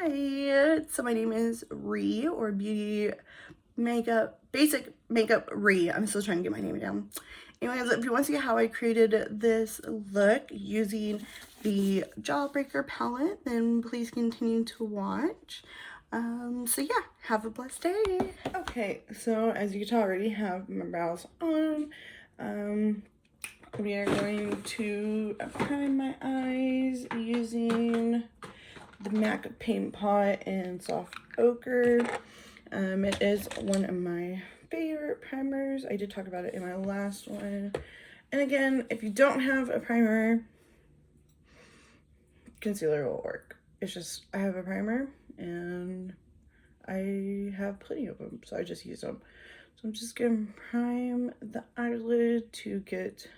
Hi, so my name is Rie, or Beauty Makeup, Basic Makeup Rie. I'm still trying to get my name down. Anyways, if you want to see how I created this look using the Jawbreaker palette, then please continue to watch. So yeah, have a blessed day. Okay, so as you can tell, I already have my brows on. We are going to prime my eyes using the MAC Paint Pot in Soft Ochre. It is one of my favorite primers. I did talk about it in my last one. And again, if you don't have a primer, concealer will work. It's just, I have a primer and I have plenty of them, so I just use them. So I'm just gonna prime the eyelid to get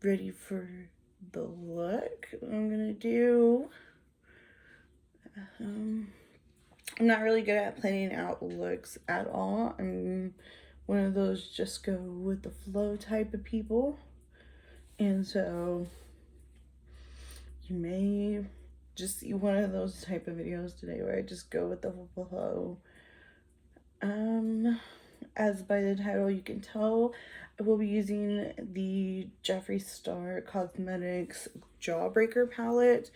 ready for the look. I'm gonna do I'm not really good at planning out looks at all. I'm one of those just go with the flow type of people. And so you may just see one of those type of videos today where I just go with the flow. As by the title you can tell, I will be using the Jeffree Star Cosmetics Jawbreaker Palette.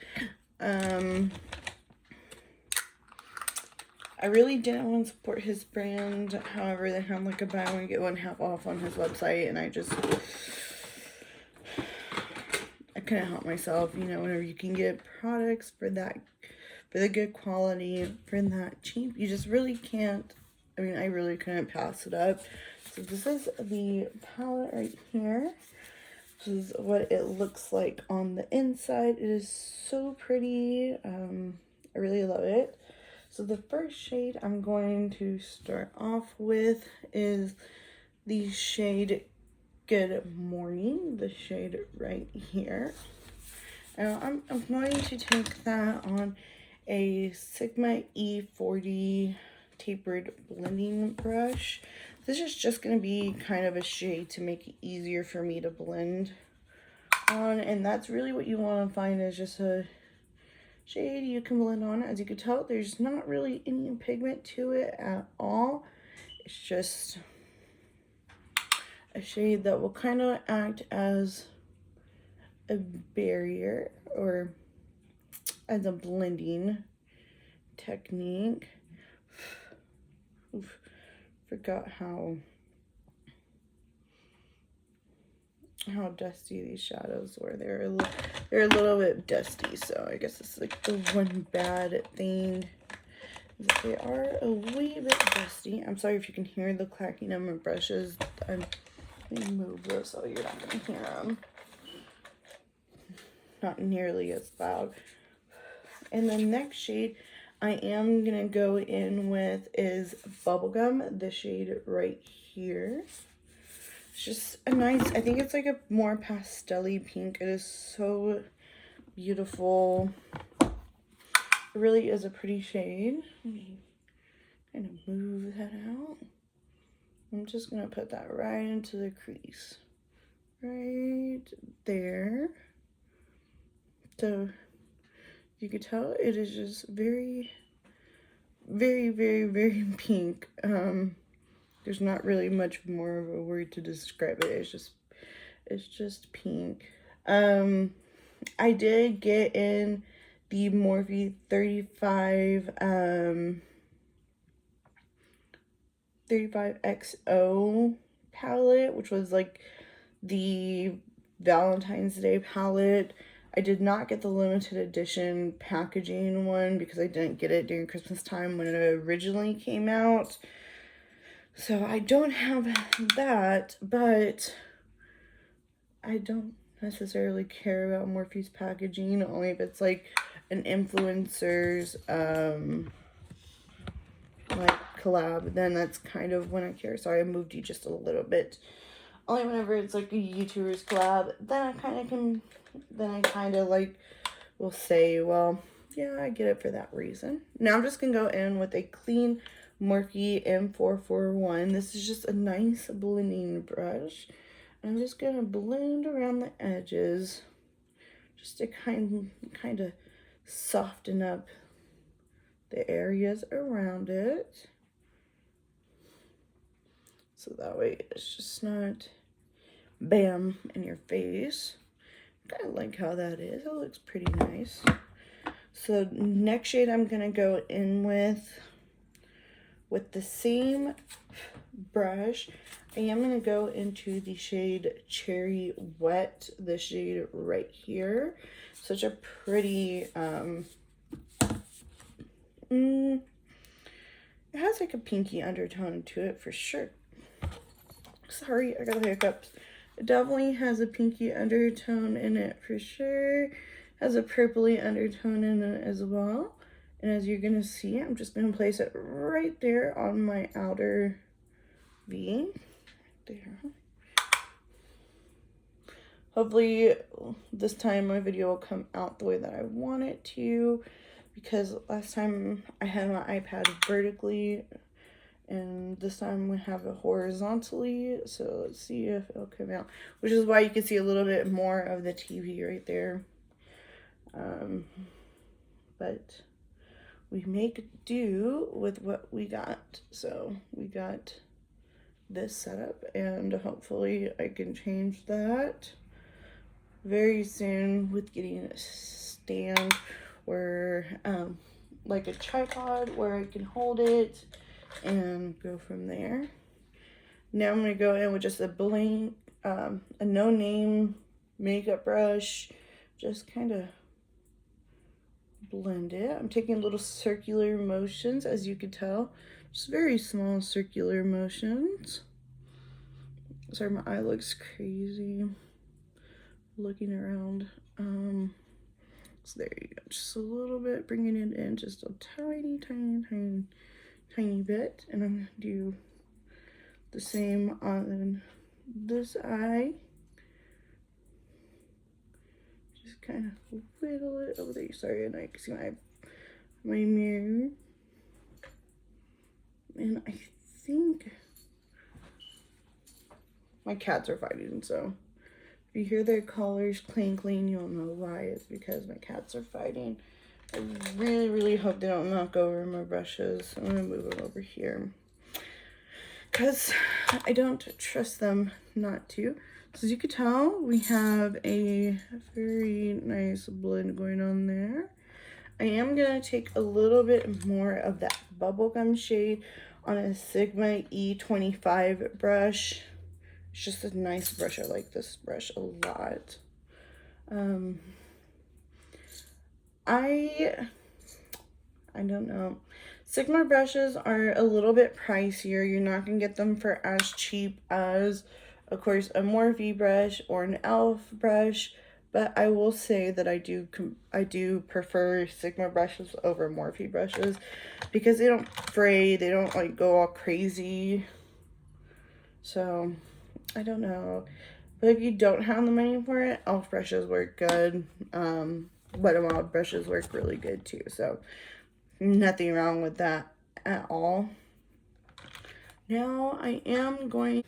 I really didn't want to support his brand. However, they have like a buy one get one half off on his website, and I couldn't help myself. You know, whenever you can get products for the good quality for that cheap, you just really can't. I mean, I really couldn't pass it up. So this is the palette right here. This is what it looks like on the inside. It is so pretty. I really love it. So the first shade I'm going to start off with is the shade Good Morning, the shade right here. Now I'm going to take that on a Sigma E40 tapered blending brush. This is just going to be kind of a shade to make it easier for me to blend on, and that's really what you want to find, is just a shade you can blend on. As you can tell, there's not really any pigment to it at all. It's just a shade that will kind of act as a barrier or as a blending technique. Oof, forgot how dusty these shadows were. They're a little bit dusty, so I guess it's like the one bad thing. They are a wee bit dusty. I'm sorry if you can hear the clacking of my brushes. Let me move those so you're not going to hear them. Not nearly as loud. And the next shade I am going to go in with is Bubblegum, the shade right here. It's just a nice, I think it's like a more pastel-y pink. It is so beautiful. It really is a pretty shade. Let me kind of move that out. I'm just going to put that right into the crease. Right there. So you can tell it is just very, very, very, very pink. There's not really much more of a word to describe it. It's just pink. I did get in the Morphe 35XO palette, which was like the Valentine's Day palette. I did not get the limited edition packaging one because I didn't get it during Christmas time when it originally came out. So I don't have that, but I don't necessarily care about Morphe's packaging, only if it's like an influencer's like collab, then that's kind of when I care. Sorry, I moved you just a little bit. Only whenever it's like a YouTuber's collab, then I kind of like will say, well, yeah, I get it for that reason. Now I'm just gonna go in with a clean Morphe M441. This is just a nice blending brush. I'm just gonna blend around the edges just to kind of soften up the areas around it. So that way it's just not bam in your face. Kind of like how that is. It looks pretty nice. So next shade I'm gonna go in with the same brush. I am gonna go into the shade Cherry Wet, the shade right here. Such a pretty it has like a pinky undertone to it for sure. Sorry, I got the hiccups. It definitely has a pinky undertone in it for sure. Has a purpley undertone in it as well. And as you're gonna see, I'm just gonna place it right there on my outer V. There. Hopefully this time my video will come out the way that I want it to, because last time I had my iPad vertically and this time we have it horizontally. So let's see if it'll come out, which is why you can see a little bit more of the TV right there. But we make do with what we got. So we got this setup, and hopefully I can change that very soon with getting a stand or like a tripod where I can hold it and go from there. Now I'm gonna go in with just a blank, a no-name makeup brush, just kind of blend it. I'm taking little circular motions, as you can tell, just very small circular motions. Sorry, my eye looks crazy looking around. So there you go, just a little bit, bringing it in just a tiny bit, and I'm gonna do the same on this eye. Just kind of whittle it over there. Sorry, and I can see my mirror. And I think my cats are fighting, so if you hear their collars clinking, you'll know why. It's because my cats are fighting. I really hope they don't knock over my brushes. I'm gonna move them over here because I don't trust them not to. So as you can tell, we have a very nice blend going on there. I am gonna take a little bit more of that bubblegum shade on a Sigma E25 brush. It's just a nice brush. I like this brush a lot. I don't know. Sigma brushes are a little bit pricier. You're not gonna get them for as cheap as, of course, a Morphe brush or an e.l.f. brush. But I will say that I do prefer Sigma brushes over Morphe brushes because they don't fray, they don't like go all crazy. So I don't know. But if you don't have the money for it, e.l.f. brushes work good. Wet n Wild brushes work really good too. So nothing wrong with that at all. Now I am going,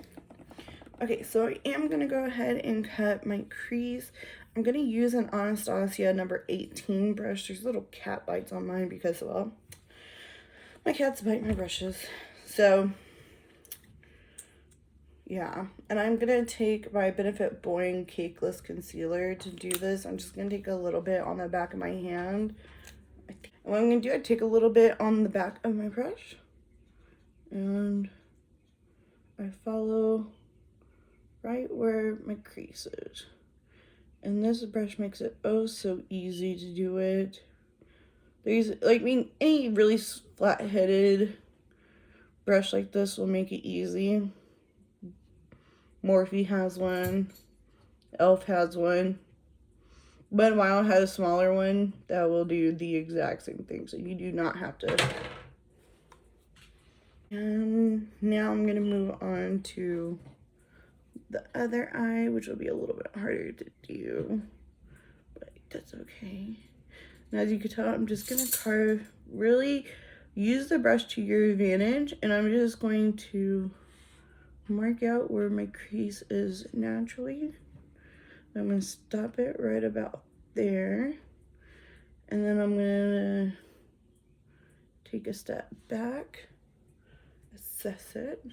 okay, so I am going to go ahead and cut my crease. I'm going to use an Anastasia number 18 brush. There's little cat bites on mine because, well, my cats bite my brushes. So yeah, and I'm going to take my Benefit Boing Cakeless Concealer to do this. I'm just going to take a little bit on the back of my hand. And what I'm going to do, I take a little bit on the back of my brush. And I follow right where my crease is. And this brush makes it oh so easy to do it. There's, like, I mean, any really flat-headed brush like this will make it easy. Morphe has one. e.l.f. has one. Wet n Wild has a smaller one that will do the exact same thing. So you do not have to. And now I'm going to move on to the other eye, which will be a little bit harder to do. But that's okay. And as you can tell, I'm just going to carve. Really use the brush to your advantage. And I'm just going to mark out where my crease is naturally. I'm going to stop it right about there. And then I'm going to take a step back, assess it.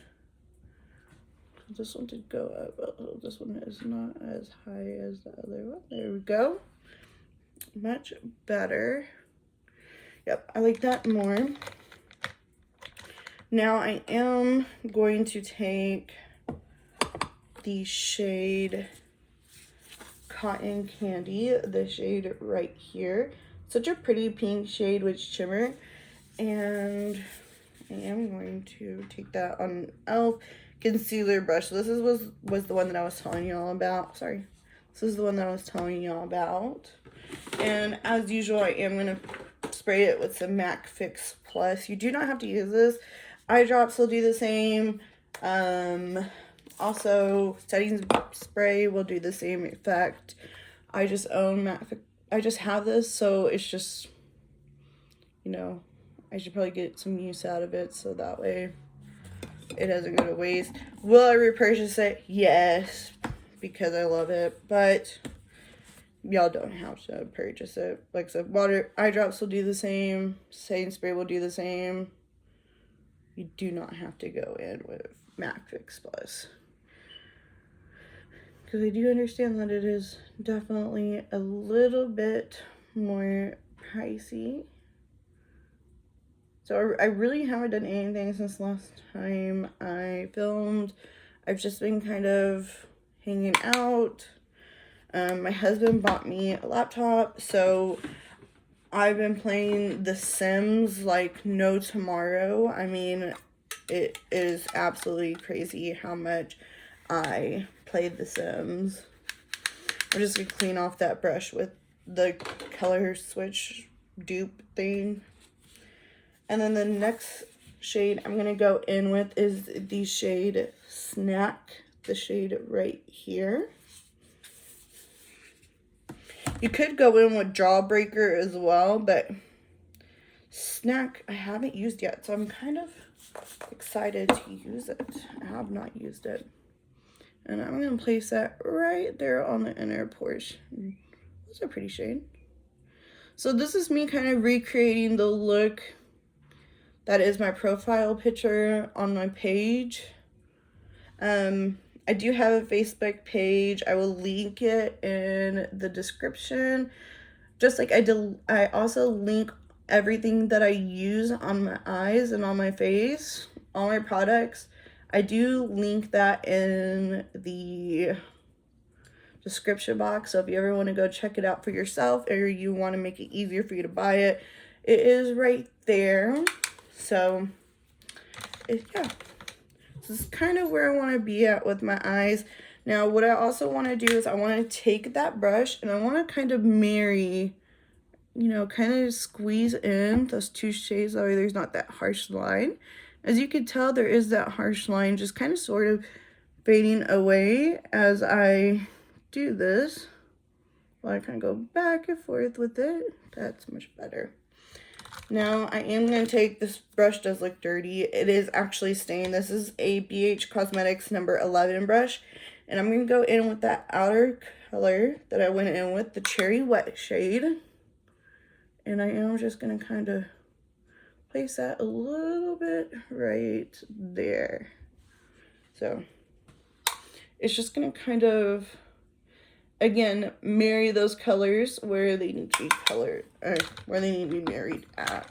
This one did go up a little. This one is not as high as the other one. There we go. Much better. Yep, I like that more. Now I am going to take the shade Cotton Candy, the shade right here. Such a pretty pink shade with shimmer. And I am going to take that on an e.l.f. concealer brush. So this was the one that I was telling y'all about. Sorry. This is the one that I was telling y'all about. And as usual, I am going to spray it with some MAC Fix Plus. You do not have to use this. Eye drops will do the same. Also, setting spray will do the same effect. I just own MAC Fix. I just have this, so it's just, you know, I should probably get some use out of it so that way it doesn't go to waste. Will I repurchase it? Yes, because I love it, but y'all don't have to purchase it. Like I said, eye drops will do the same. Setting spray will do the same. You do not have to go in with MAC Fix Plus. Because I do understand that it is definitely a little bit more pricey. So I really haven't done anything since last time I filmed. I've just been kind of hanging out. My husband bought me a laptop, so I've been playing The Sims like no tomorrow. I mean, it is absolutely crazy how much I played The Sims. I'm just gonna clean off that brush with the color switch dupe thing. And then the next shade I'm going to go in with is the shade Snack, the shade right here. You could go in with Jawbreaker as well, but Snack I haven't used yet, so I'm kind of excited to use it. I have not used it. And I'm going to place that right there on the inner portion. That's a pretty shade. So this is me kind of recreating the look that is my profile picture on my page. I do have a Facebook page. I will link it in the description. Just like I also link everything that I use on my eyes and on my face, all my products. I do link that in the description box. So if you ever want to go check it out for yourself, or you want to make it easier for you to buy it, it is right there. So, yeah, this is kind of where I want to be at with my eyes. Now, what I also want to do is I want to take that brush and I want to kind of marry, you know, kind of squeeze in those two shades. That way there's not that harsh line. As you can tell, there is that harsh line just kind of sort of fading away as I do this. Well, I kind of go back and forth with it. That's much better. Now, I am going to take, this brush does look dirty. It is actually stained. This is a BH Cosmetics number 11 brush. And I'm going to go in with that outer color that I went in with, the Cherry Wet shade. And I am just going to kind of place that a little bit right there. So, it's just going to kind of, again, marry those colors where they need to be colored, or where they need to be married at.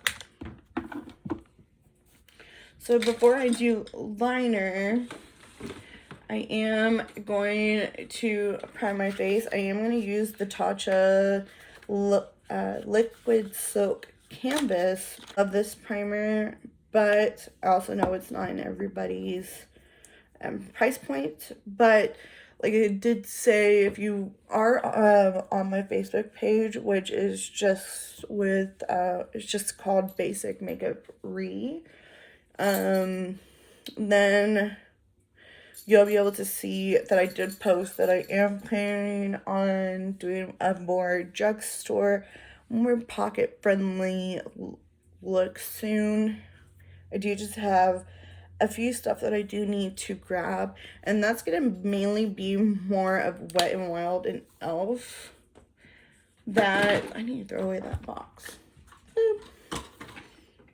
So before I do liner, I am going to prime my face. I am going to use the Tatcha Liquid Silk Canvas of this primer, but I also know it's not in everybody's price point. But like I did say, if you are on my Facebook page, which is just with, it's just called Basic Makeup Rie, then you'll be able to see that I did post that I am planning on doing a more drugstore, more pocket-friendly look soon. I do just have a few stuff that I do need to grab, and that's going to mainly be more of Wet n Wild and e.l.f. that I need to throw away that box. Boop.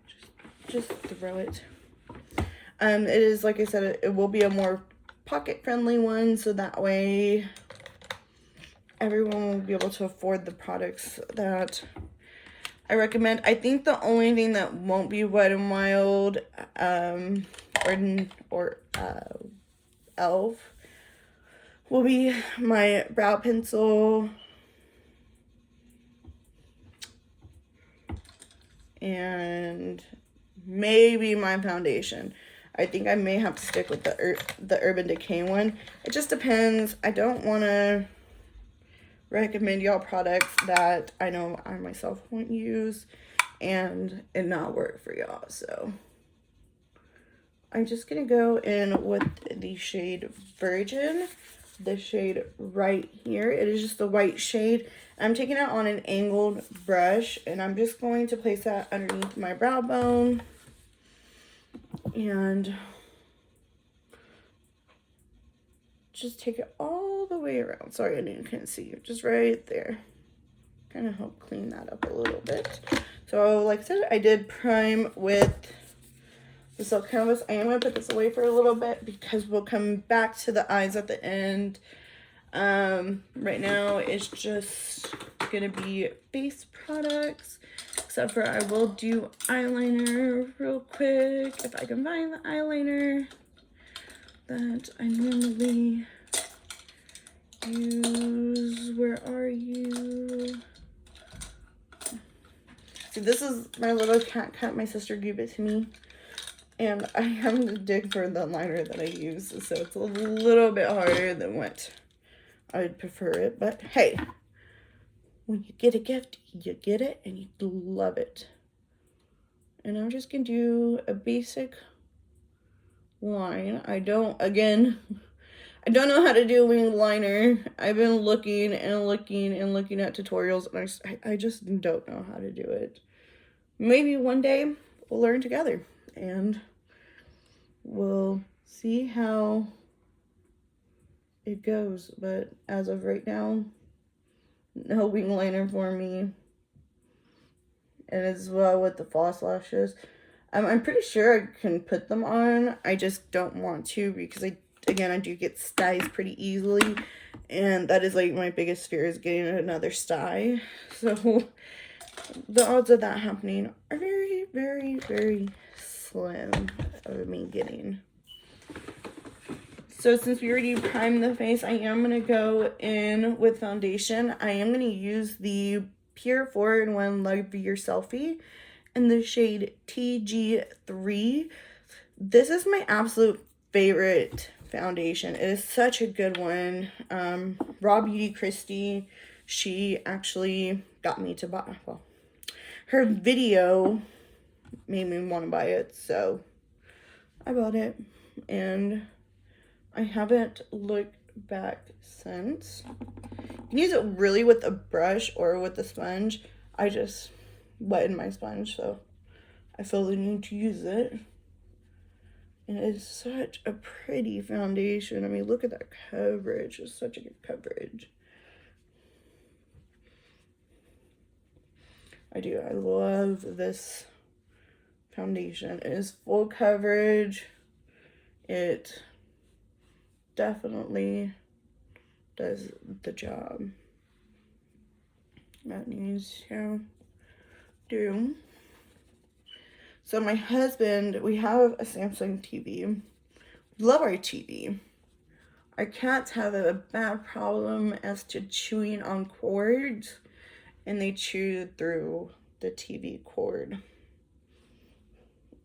Just just throw it. It is, like I said, it will be a more pocket-friendly one, so that way everyone will be able to afford the products that I recommend. I think the only thing that won't be Wet n Wild or e.l.f. will be my brow pencil and maybe my foundation. I think I may have to stick with the Urban Decay one. It just depends. I don't want to recommend y'all products that I know I myself won't use and it not work for y'all. So I'm just going to go in with the shade Virgin. The shade right here. It is just the white shade. I'm taking it on an angled brush and I'm just going to place that underneath my brow bone and just take it all the way around. Sorry, I couldn't see you. Just right there. Kind of help clean that up a little bit. So like I said, I did prime with the silk canvas. I am going to put this away for a little bit because we'll come back to the eyes at the end. Right now it's just gonna be base products, except for I will do eyeliner real quick if I can find the eyeliner that I normally use. Where are you? See, this is my little cat cut. My sister gave it to me, and I have to dig for the liner that I use, so it's a little bit harder than what I would prefer it, but hey, when you get a gift, you get it and you love it. And I'm just gonna do a basic line. I don't know how to do a wing liner. I've been looking and looking and looking at tutorials and I just don't know how to do it. Maybe one day we'll learn together and we'll see how it goes, but as of right now, no wing liner for me. And as well with the false lashes, I'm pretty sure I can put them on. I just don't want to because I do get styes pretty easily, and that is like my biggest fear is getting another stye. So the odds of that happening are very, very, very slim of me getting. So since we already primed the face, I am going to go in with foundation. I am going to use the Pure 4-in-1 Love Your Selfie in the shade TG3. This is my absolute favorite foundation. It is such a good one. Raw Beauty Christie, she actually got me to buy, well, her video made me want to buy it, so I bought it, and I haven't looked back since. You can use it really with a brush or with a sponge. I just wetted my sponge, so I feel the need to use it. And it is such a pretty foundation. I mean, look at that coverage. It's such a good coverage. I do. I love this foundation. It is full coverage. It definitely does the job that needs to do. So my husband, we have a Samsung TV. Love our TV. Our cats have a bad problem as to chewing on cords, and they chew through the TV cord.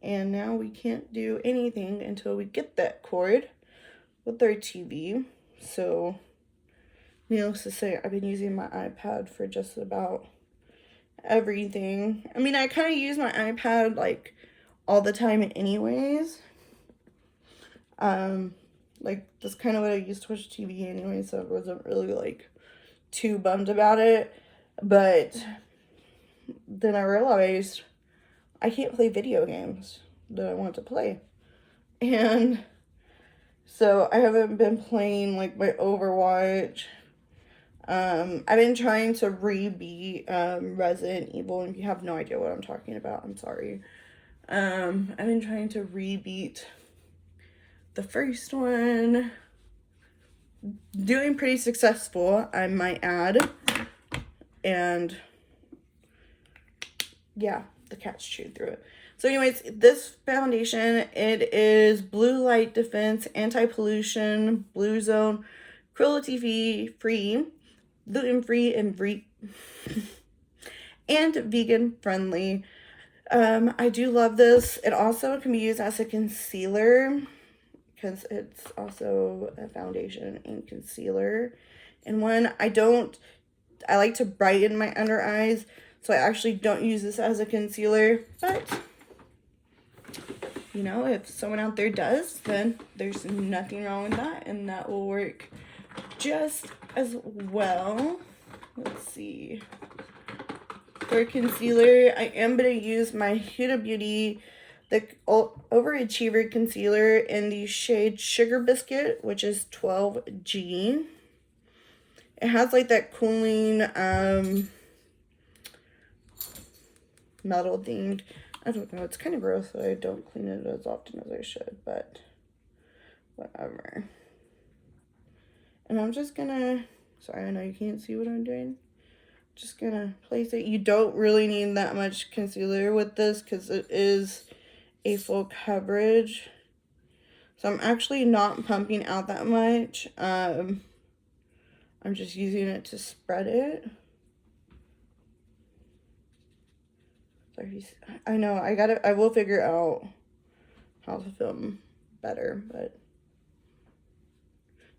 And now we can't do anything until we get that cord with our TV. So needless to say, I've been using my iPad for just about everything. I mean, I kind of use my iPad like all the time anyways. Like that's kind of what I used to watch TV anyway, so I wasn't really like too bummed about it. But then I realized I can't play video games that I want to play. And so I haven't been playing like my Overwatch. I've been trying to re-beat Resident Evil, and if you have no idea what I'm talking about, I'm sorry. I've been trying to rebeat the first one. Doing pretty successful, I might add. And yeah, the cat's chewed through it. So anyways, this foundation, it is blue light defense, anti-pollution, blue zone, cruelty-free, gluten-free, and vegan friendly. I do love this. It also can be used as a concealer because it's also a foundation and concealer in one. I like to brighten my under eyes, so I actually don't use this as a concealer, but you know, if someone out there does, then there's nothing wrong with that, and that will work just as well. Let's see. For concealer, I am going to use my Huda Beauty, the Overachiever Concealer in the shade Sugar Biscuit, which is 12G. It has like that cooling metal themed. I don't know, it's kind of gross that I don't clean it as often as I should, but whatever. And I'm just gonna, sorry, I know you can't see what I'm doing. Just gonna place it. You don't really need that much concealer with this because it is a full coverage. So I'm actually not pumping out that much. I'm just using it to spread it. Sorry, I know, I will figure out how to film better, but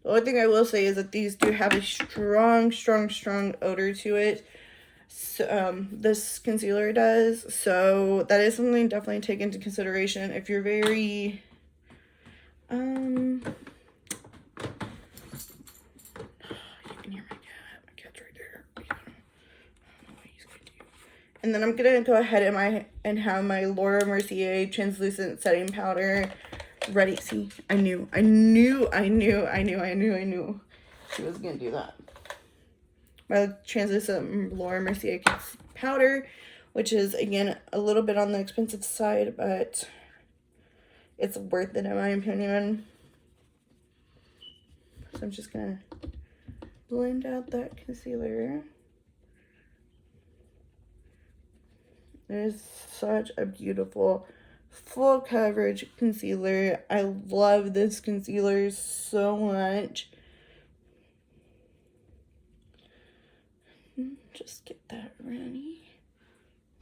the only thing I will say is that these do have a strong odor to it. So, this concealer does. So that is something definitely to take into consideration if you're very, you can hear my cat. My cat's right there. I don't know what he's gonna do. And then I'm gonna go ahead and have my Laura Mercier translucent setting powder ready. See, I knew she was gonna do that. My translucent Laura Mercier powder, which is again a little bit on the expensive side, but it's worth it in my opinion. So I'm just gonna blend out that concealer. It is such a beautiful full coverage concealer. I love this concealer so much. Just get that ready.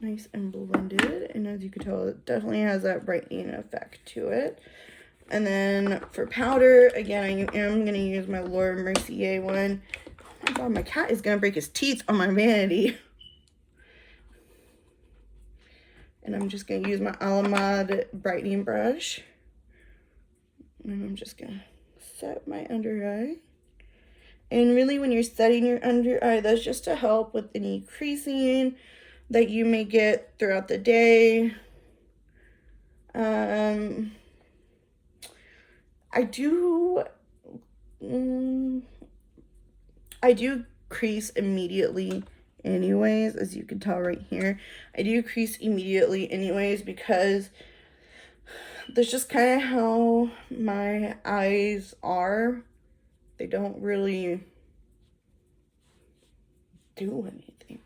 Nice and blended. And as you can tell, it definitely has that brightening effect to it. And then for powder, again, I am going to use my Laura Mercier one. Oh my god, my cat is going to break his teeth on my vanity. And I'm just going to use my Alamod brightening brush. And I'm just going to set my under eye. And really, when you're setting your under eye, that's just to help with any creasing that you may get throughout the day. I do crease immediately anyways, as you can tell right here. I do crease immediately anyways because that's just kind of how my eyes are. They don't really do anything.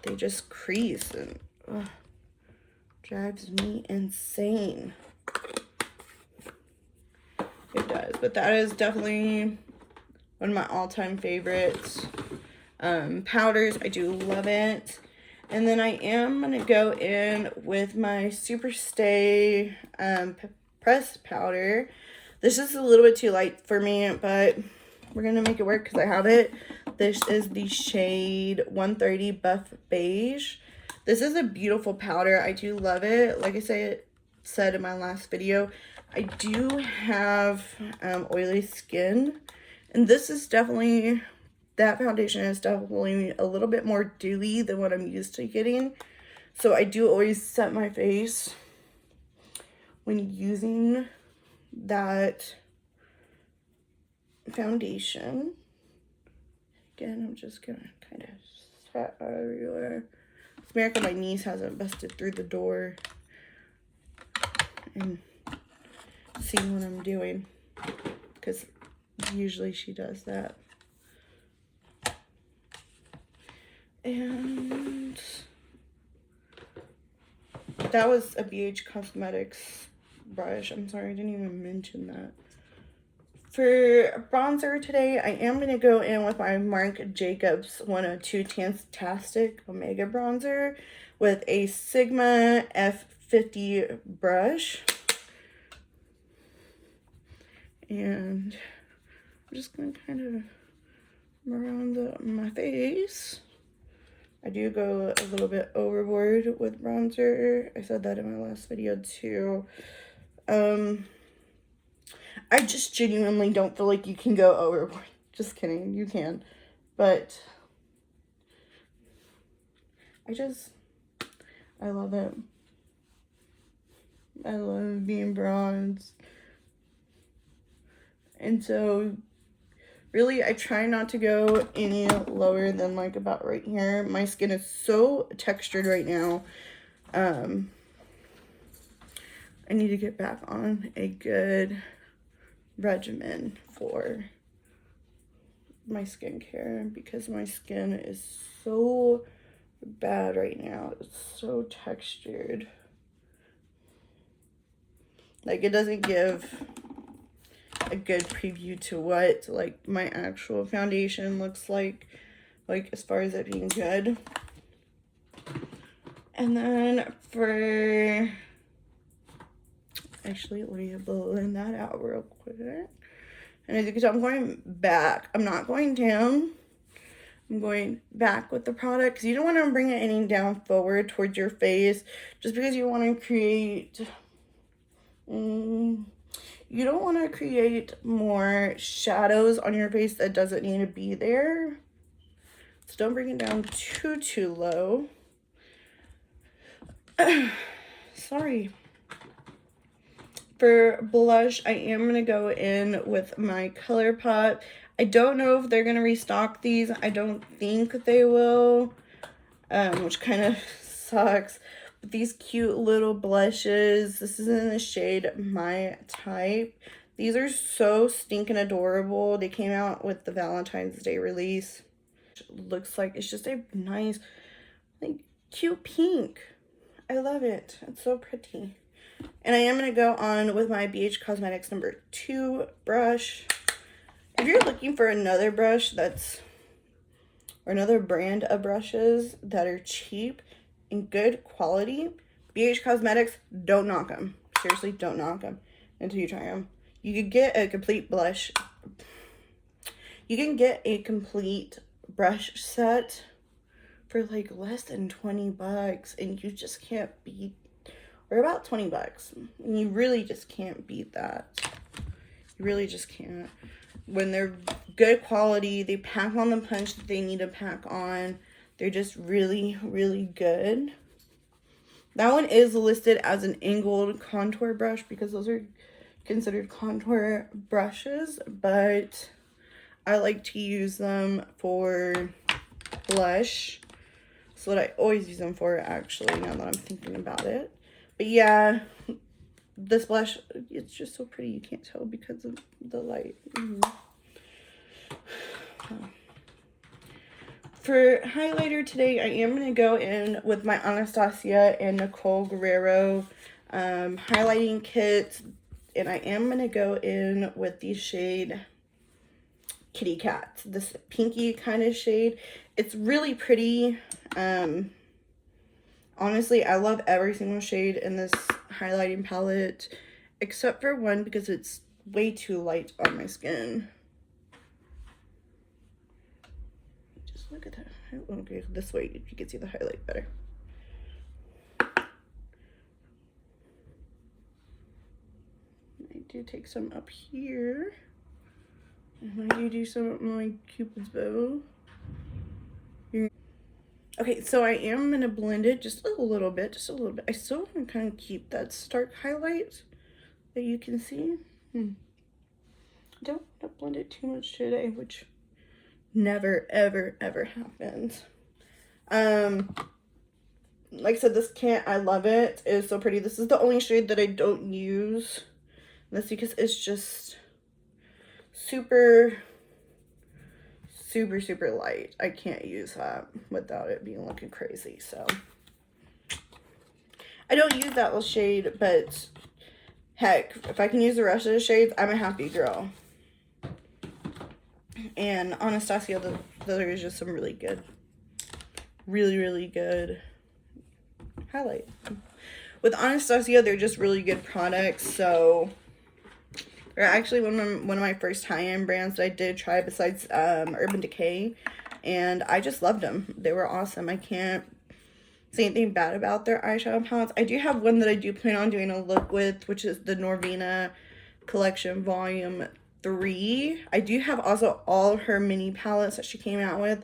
They just crease and drives me insane. It does, but that is definitely one of my all-time favorites. Powders, I do love it. And then I am going to go in with my Superstay pressed powder. This is a little bit too light for me, but we're going to make it work because I have it. This is the shade 130 Buff Beige. This is a beautiful powder. I do love it. Like I said in my last video, I do have oily skin. And this is definitely, that foundation is definitely a little bit more dewy than what I'm used to getting. So I do always set my face when using that foundation. Again, I'm just gonna kind of set everywhere. It's a miracle my niece hasn't busted through the door. and see what I'm doing, because usually she does that. And that was a BH Cosmetics brush. I'm sorry, I didn't even mention that. For bronzer today, I am going to go in with my Marc Jacobs 102 Tantastic Omega Bronzer with a Sigma F50 brush. And I'm just going to kind of bronze up my face. I do go a little bit overboard with bronzer. I said that in my last video too. I just genuinely don't feel like you can go overboard. Just kidding, you can. But I love it. I love being bronzed. And so really, I try not to go any lower than like about right here. My skin is so textured right now. I need to get back on a good regimen for my skincare because my skin is so bad right now. It's so textured. Like, it doesn't give a good preview to what like my actual foundation looks like as far as it being good. And then for actually, let me blend that out real quick. And as you can tell, I'm going back. I'm not going down. I'm going back with the product because you don't want to bring it any down forward towards your face just because you want to create you don't want to create more shadows on your face that doesn't need to be there. So don't bring it down too low. Sorry. For blush, I am going to go in with my ColourPop. I don't know if they're going to restock these. I don't think they will, which kind of sucks. But these cute little blushes, this is in the shade My Type. These are so stinking adorable. They came out with the Valentine's Day release. It looks like it's just a nice, like, cute pink. I love it. It's so pretty. And I am going to go on with my BH Cosmetics number 2 brush. If you're looking for another brush that's, or another brand of brushes that are cheap and good quality, BH Cosmetics, don't knock them. Seriously, don't knock them until you try them. You could get a complete blush. You can get a complete brush set for like less than 20 bucks and you just can't beat, or about 20 bucks. And you really just can't beat that. You really just can't. When they're good quality, they pack on the punch that they need to pack on. They're just really, really good. That one is listed as an angled contour brush because those are considered contour brushes, but I like to use them for blush. That's what I always use them for, actually, now that I'm thinking about it. But yeah, this blush, it's just so pretty. You can't tell because of the light. For highlighter today, I am going to go in with my Anastasia and Nicole Guerrero highlighting kits. And I am going to go in with the shade Kitty Cat. This pinky kind of shade. It's really pretty. Honestly, I love every single shade in this highlighting palette. Except for one because it's way too light on my skin. Just look at that. Okay, this way you can see the highlight better. I do take some up here. And I do some of my Cupid's bow. Okay, so I am going to blend it just a little bit, I still want to kind of keep that stark highlight that you can see. Don't blend it too much today, which never, ever, ever happens. like I said, this kit, I love it. It is so pretty. This is the only shade that I don't use. That's because it's just super light. I can't use that without it being looking crazy. So I don't use that little shade, but heck, if I can use the rest of the shades, I'm a happy girl. And Anastasia, there is just some really good, really good highlight. With Anastasia, they're just really good products. So they're actually one of my first high-end brands that I did try besides Urban Decay, and I just loved them. They were awesome. I can't say anything bad about their eyeshadow palettes. I do have one that I do plan on doing a look with, which is the Norvina Collection Volume 3. I do have also all her mini palettes that she came out with.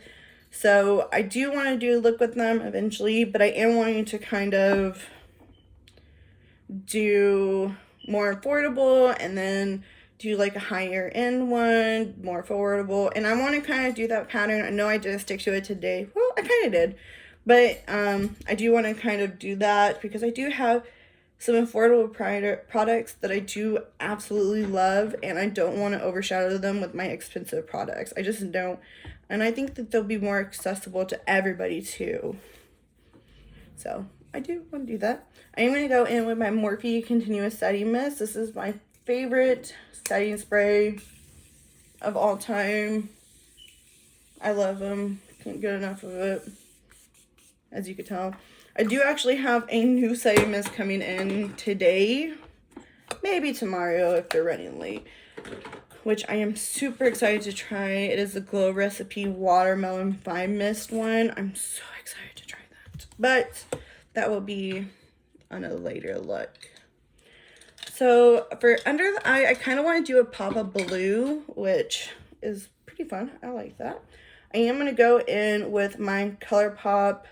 So I do want to do a look with them eventually, but I am wanting to kind of do more affordable and then do like a higher end one, more affordable. And I want to kind of do that pattern. I know I didn't stick to it today. Well, I kind of did. But I do want to kind of do that because I do have some affordable products that I do absolutely love, and I don't want to overshadow them with my expensive products. I just don't. And I think that they'll be more accessible to everybody too. So I do want to do that. I am going to go in with my Morphe Continuous Setting Mist. This is my favorite setting spray of all time. I love them. Can't get enough of it, as you could tell. I do actually have a new setting mist coming in today, maybe tomorrow if they're running late, which I am super excited to try. It is the Glow Recipe Watermelon Fine Mist one. I'm so excited to try that, but that will be on a later look. So for under the eye, I kind of want to do a pop of blue, which is pretty fun. I like that. I am going to go in with my ColourPop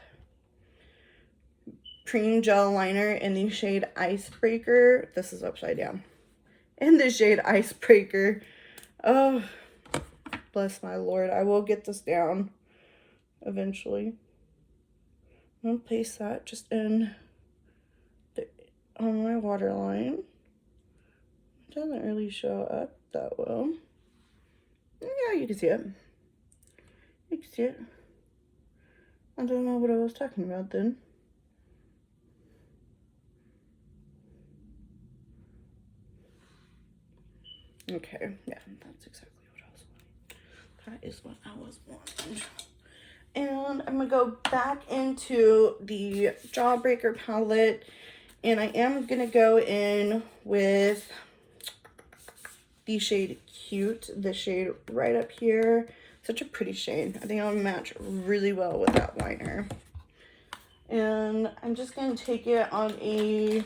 Cream Gel Liner in the shade Icebreaker. This is upside down. In the shade Icebreaker. Oh, bless my Lord. I will get this down eventually. I'm going to place that just on my waterline. It doesn't really show up that well. Yeah, you can see it. You can see it. I don't know what I was talking about then. Okay, yeah, that's exactly what I was wanting. That is what I was wanting. And I'm going to go back into the Jawbreaker palette. And I am going to go in with the shade Cute. The shade right up here. Such a pretty shade. I think it'll match really well with that liner. And I'm just going to take it on a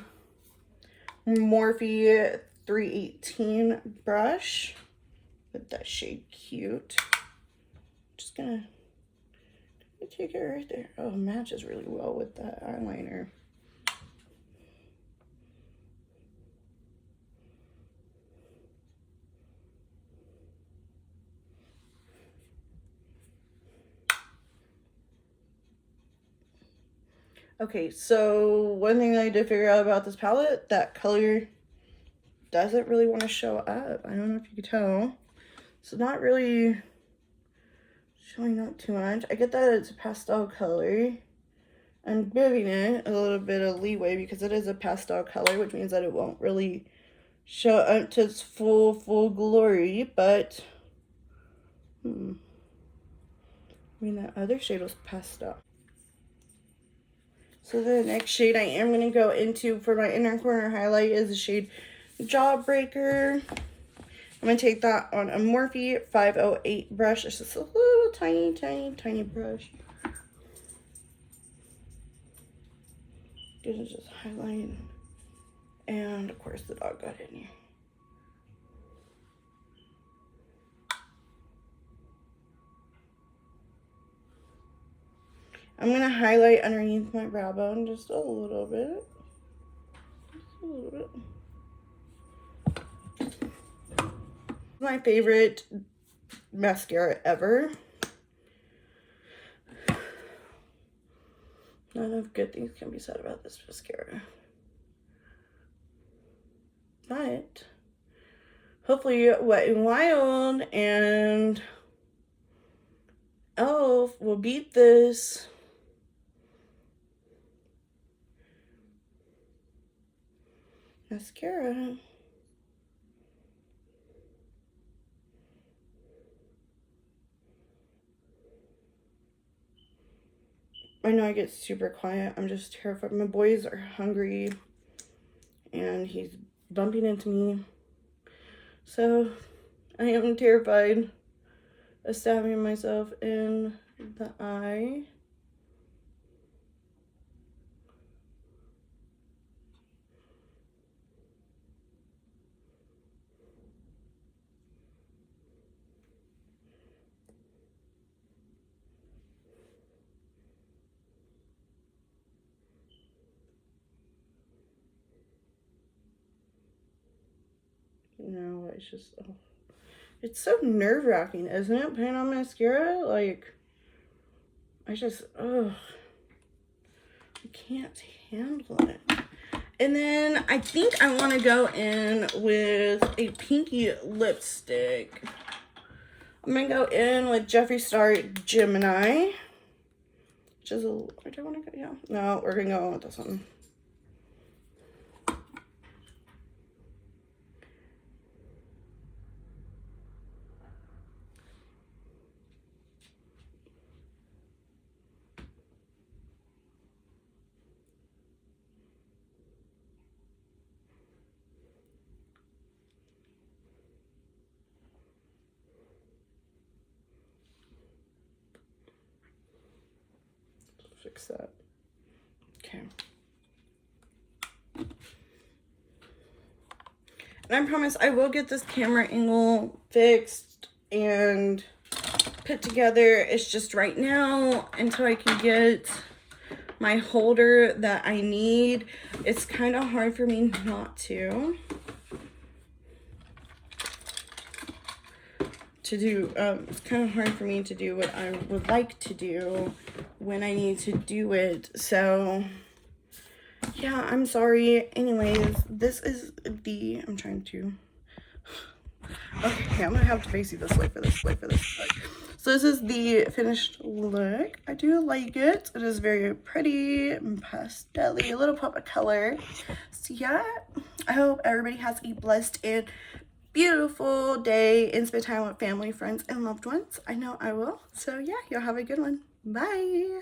Morphe 318 brush with that shade Cute. Just gonna take it right there. Oh, it matches really well with that eyeliner. Okay, so one thing I did figure out about this palette, that color doesn't really want to show up. I don't know if you can tell. It's not really showing up too much. I get that it's a pastel color. I'm giving it a little bit of leeway because it is a pastel color, which means that it won't really show up to its full glory, but I mean, that other shade was pastel. So the next shade I am going to go into for my inner corner highlight is the shade Jawbreaker. I'm going to take that on a Morphe 508 brush. It's just a little tiny brush. Gonna just highlight. And of course the dog got in here. I'm going to highlight underneath my brow bone just a little bit. Just a little bit. My favorite mascara ever. Not enough good things can be said about this mascara. But hopefully Wet n Wild and Elf will beat this. Mascara. I know I get super quiet. I'm just terrified. My boys are hungry and he's bumping into me. So I am terrified of stabbing myself in the eye. No, it's just, oh. It's so nerve-wracking, isn't it? Putting on mascara, like, I just, oh, I can't handle it. And then I think I want to go in with a pinky lipstick. I'm going to go in with Jeffree Star Gemini. Which is a, I don't want to go, yeah. No, we're going to go with this one. Fix that. Okay. And I promise I will get this camera angle fixed and put together. It's just right now, until I can get my holder that I need, it's kind of hard for me not to do, it's kind of hard for me to do what I would like to do when I need to do it. So yeah, I'm sorry. Anyways, this is the, I'm trying to, okay, I'm gonna have to face you this way for this. So this is the finished look. I do like it. It is very pretty and pastel-y, a little pop of color. So yeah, I hope everybody has a blessed and beautiful day and spend time with family, friends, and loved ones. I know I will. So yeah, y'all have a good one. Bye.